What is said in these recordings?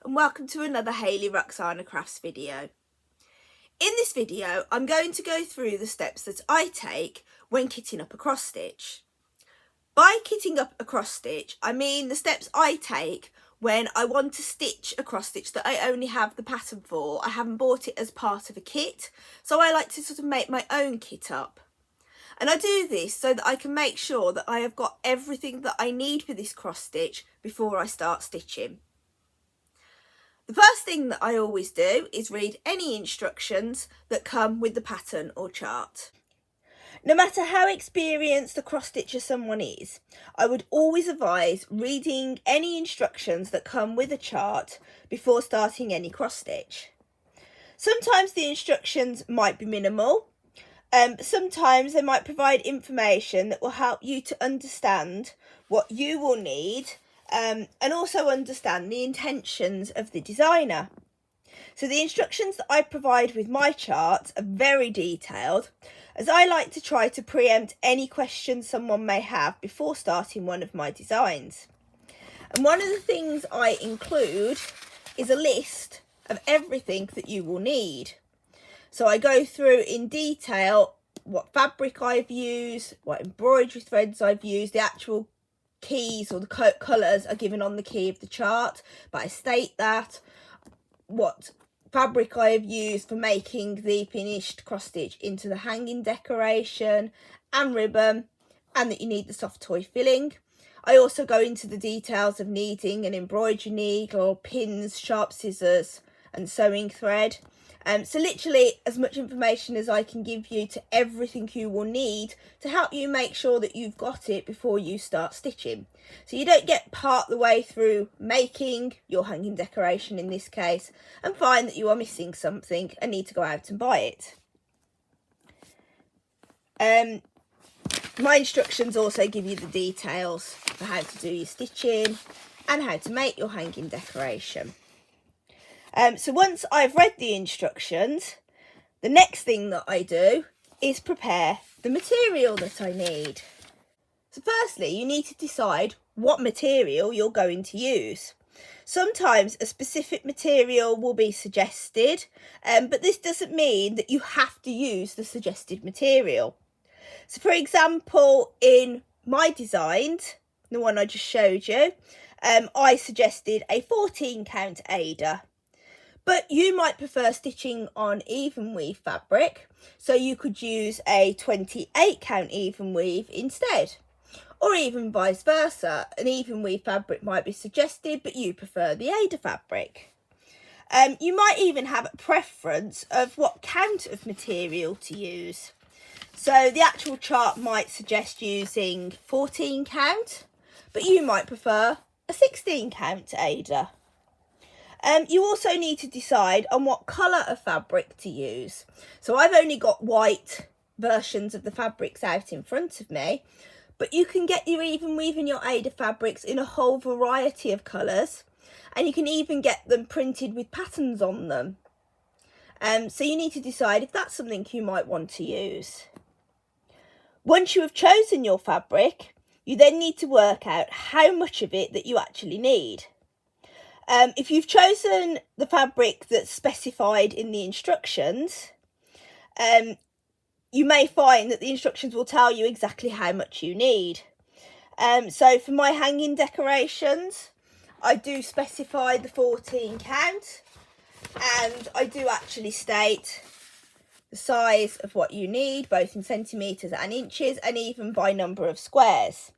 and welcome to another Hayley-Roxanna crafts video. In this video I'm going to go through the steps that I take when kitting up a cross stitch. By kitting up a cross stitch I mean the steps I take when I want to stitch a cross stitch that I only have the pattern for. I haven't bought it as part of a kit, so I like to sort of make my own kit up. And I do this so that I can make sure that I have got everything that I need for this cross stitch before I start stitching. The first thing that I always do is read any instructions that come with the pattern or chart. No matter how experienced a cross stitcher someone is, I would always advise reading any instructions that come with a chart before starting any cross stitch. Sometimes the instructions might be minimal. Sometimes they might provide information that will help you to understand what you will need and also understand the intentions of the designer. So the instructions that I provide with my charts are very detailed, as I like to try to preempt any questions someone may have before starting one of my designs. And one of the things I include is a list of everything that you will need. So I go through in detail what fabric I've used, what embroidery threads I've used, the actual keys or the colours are given on the key of the chart, but I state that, what fabric I have used for making the finished cross stitch into the hanging decoration and ribbon, and that you need the soft toy filling. I also go into the details of needing an embroidery needle, pins, sharp scissors and sewing thread. So literally as much information as I can give you to everything you will need to help you make sure that you've got it before you start stitching. So you don't get part the way through making your hanging decoration in this case and find that you are missing something and need to go out and buy it. My instructions also give you the details for how to do your stitching and how to make your hanging decoration. So once I've read the instructions, the next thing that I do is prepare the material that I need. So firstly, you need to decide what material you're going to use. Sometimes a specific material will be suggested, but this doesn't mean that you have to use the suggested material. So for example, in my designs, the one I just showed you, I suggested a 14 count Aida. But you might prefer stitching on even weave fabric, so you could use a 28 count even weave instead. Or even vice versa, an even weave fabric might be suggested, but you prefer the Aida fabric. You might even have a preference of what count of material to use. So the actual chart might suggest using 14 count, but you might prefer a 16 count Aida. You also need to decide on what colour of fabric to use. So I've only got white versions of the fabrics out in front of me, but you can get your even weave and your Aida fabrics in a whole variety of colours, and you can even get them printed with patterns on them. So you need to decide if that's something you might want to use. Once you have chosen your fabric, you then need to work out how much of it that you actually need. If you've chosen the fabric that's specified in the instructions, you may find that the instructions will tell you exactly how much you need. So for my hanging decorations, I do specify the 14 count, and I do actually state the size of what you need, both in centimetres and inches, and even by number of squares.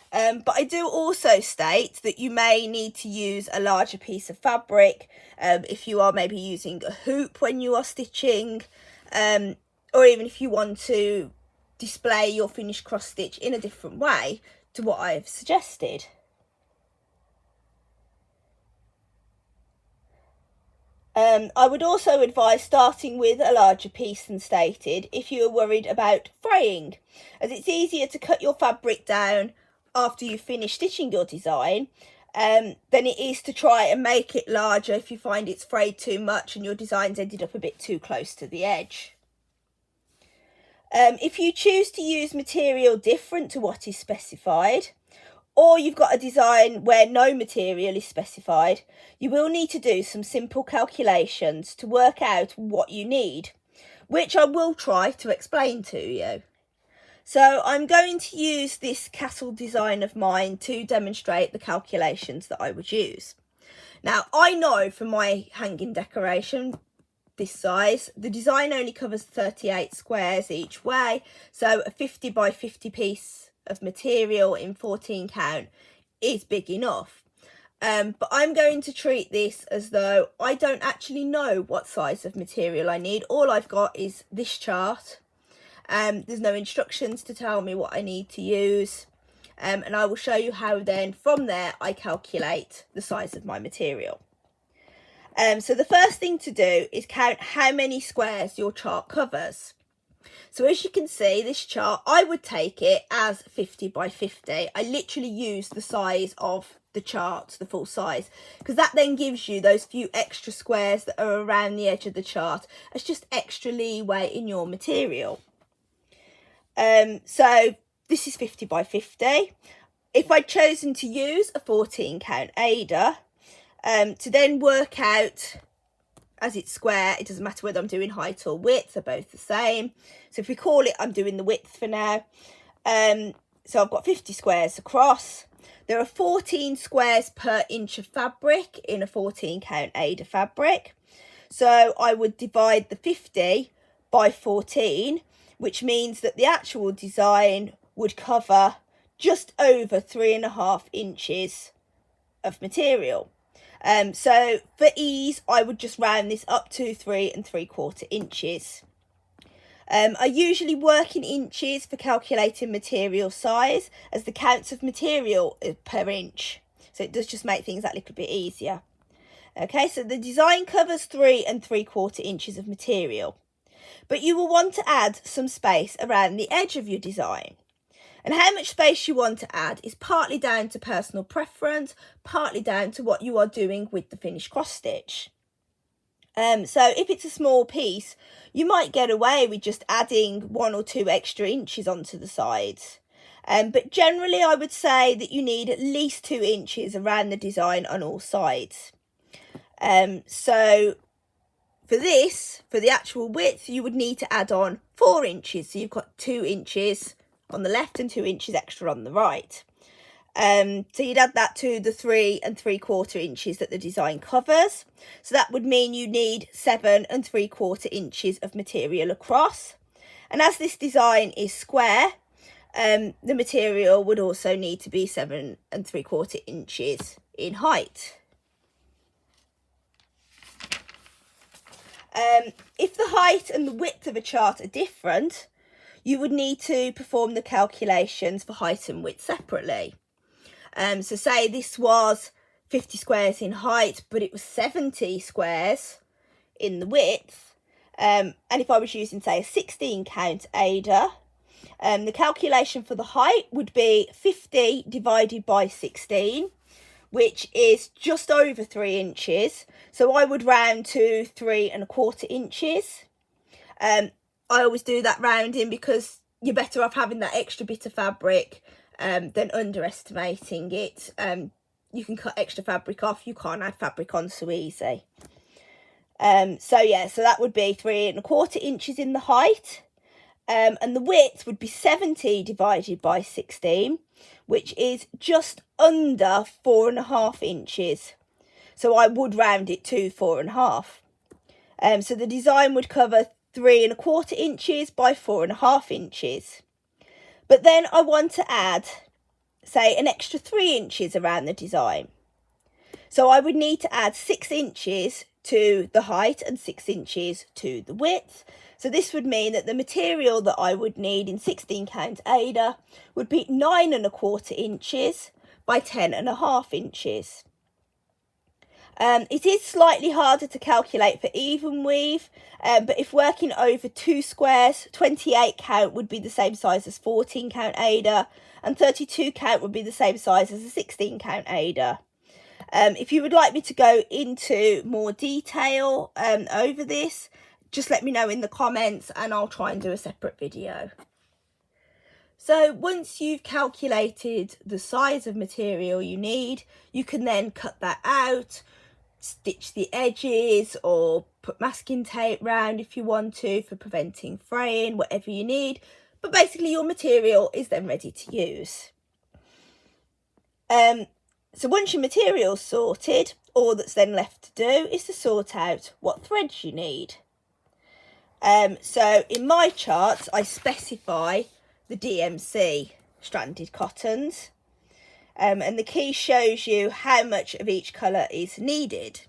But I do also state that you may need to use a larger piece of fabric if you are maybe using a hoop when you are stitching, or even if you want to display your finished cross stitch in a different way to what I've suggested. I would also advise starting with a larger piece than stated if you are worried about fraying, as it's easier to cut your fabric down after you finish stitching your design than it is to try and make it larger if you find it's frayed too much and your design's ended up a bit too close to the edge. If you choose to use material different to what is specified, or you've got a design where no material is specified, you will need to do some simple calculations to work out what you need, which I will try to explain to you. So I'm going to use this castle design of mine to demonstrate the calculations that I would use. Now, I know from my hanging decoration, this size, the design only covers 38 squares each way, so a 50 by 50 piece of material in 14 count is big enough. But I'm going to treat this as though I don't actually know what size of material I need. All I've got is this chart. There's no instructions to tell me what I need to use. And I will show you how then from there I calculate the size of my material. So the first thing to do is count how many squares your chart covers. So as you can see, this chart, I would take it as 50 by 50. I literally use the size of the chart, the full size, because that then gives you those few extra squares that are around the edge of the chart as just extra leeway in your material. So this is 50 by 50. If I'd chosen to use a 14 count Ada, to then work out, as it's square, it doesn't matter whether I'm doing height or width, they're both the same. So if we call it, I'm doing the width for now. So I've got 50 squares across. There are 14 squares per inch of fabric in a 14 count Ada fabric. So I would divide the 50 by 14, which means that the actual design would cover just over 3.5 inches of material. So for ease, I would just round this up to 3 3/4 inches. I usually work in inches for calculating material size, as the counts of material per inch. So it does just make things that little bit easier. Okay, so the design covers 3 3/4 inches of material. But you will want to add some space around the edge of your design. And how much space you want to add is partly down to personal preference, partly down to what you are doing with the finished cross stitch. So if it's a small piece, you might get away with just adding 1 or 2 extra inches onto the sides. But generally I would say that you need at least 2 inches around the design on all sides. So for this, for the actual width, you would need to add on 4 inches. So you've got 2 inches on the left and 2 inches extra on the right. So you'd add that to the 3 3/4 inches that the design covers. So that would mean you need 7 3/4 inches of material across. And as this design is square, the material would also need to be 7 3/4 inches in height. If the height and the width of a chart are different, you would need to perform the calculations for height and width separately. So say this was 50 squares in height, but it was 70 squares in the width. And if I was using, say, a 16 count Ada, the calculation for the height would be 50 divided by 16, which is just over 3 inches. So I would round to 3 1/4 inches. I always do that rounding because you're better off having that extra bit of fabric than underestimating it. You can cut extra fabric off, you can't add fabric on so easy. So yeah, so that would be 3 1/4 inches in the height. And the width would be 70 divided by 16, which is just under 4.5 inches. So I would round it to 4.5. So the design would cover 3 1/4 inches by 4.5 inches. But then I want to add, say, an extra 3 inches around the design. So I would need to add 6 inches to the height and 6 inches to the width. So this would mean that the material that I would need in 16 count Ada would be 9 1/4 inches by 10.5 inches. It is slightly harder to calculate for even weave, but if working over 2 squares, 28 count would be the same size as 14 count Ada, and 32 count would be the same size as a 16 count Ada. If you would like me to go into more detail over this, just let me know in the comments and I'll try and do a separate video. So once you've calculated the size of material you need, you can then cut that out, stitch the edges or put masking tape round if you want to for preventing fraying, whatever you need. But basically your material is then ready to use. So once your material's sorted, all that's then left to do is to sort out what threads you need. So in my chart, I specify the DMC stranded cottons, and the key shows you how much of each colour is needed.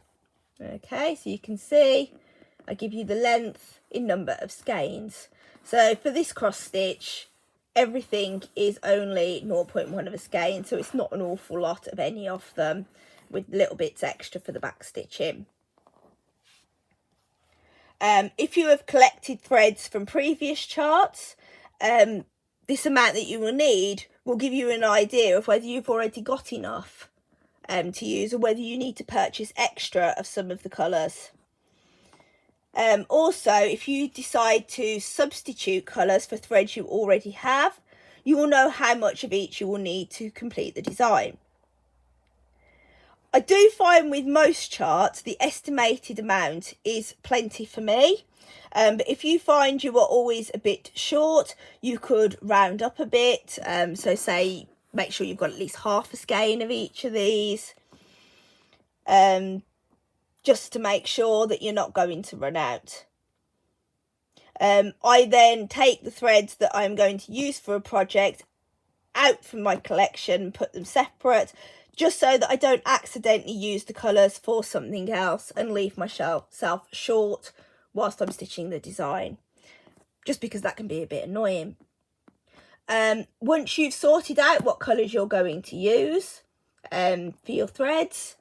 Okay, so you can see I give you the length in number of skeins. So for this cross stitch, everything is only 0.1 of a skein, so it's not an awful lot of any of them, with little bits extra for the back stitching. If you have collected threads from previous charts, this amount that you will need will give you an idea of whether you've already got enough to use, or whether you need to purchase extra of some of the colours. Also, if you decide to substitute colours for threads you already have, you will know how much of each you will need to complete the design. I do find with most charts the estimated amount is plenty for me, but if you find you are always a bit short, you could round up a bit. So say make sure you've got at least half a skein of each of these, just to make sure that you're not going to run out. I then take the threads that I'm going to use for a project out from my collection and put them separate, just so that I don't accidentally use the colours for something else and leave myself short whilst I'm stitching the design, just because that can be a bit annoying. Once you've sorted out what colours you're going to use for your threads,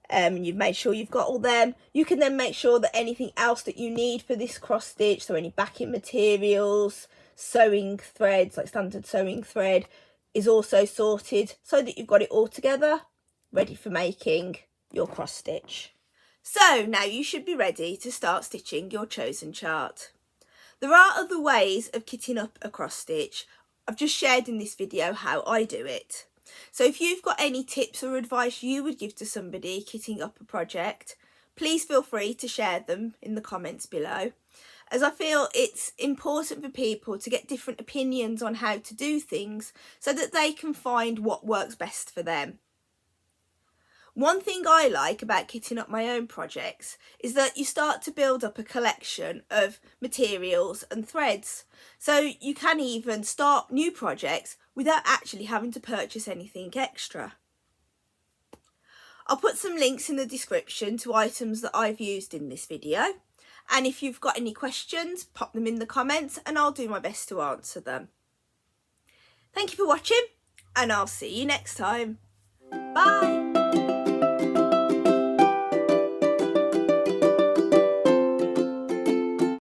and you've made sure you've got all them, you can then make sure that anything else that you need for this cross stitch, so any backing materials, sewing threads like standard sewing thread, is also sorted, so that you've got it all together ready for making your cross stitch. So now you should be ready to start stitching your chosen chart. There are other ways of kitting up a cross stitch. I've just shared in this video how I do it. So if you've got any tips or advice you would give to somebody kitting up a project, please feel free to share them in the comments below, as I feel it's important for people to get different opinions on how to do things so that they can find what works best for them. One thing I like about kitting up my own projects is that you start to build up a collection of materials and threads, so you can even start new projects without actually having to purchase anything extra. I'll put some links in the description to items that I've used in this video, and if you've got any questions, pop them in the comments and I'll do my best to answer them. Thank you for watching, and I'll see you next time. Bye!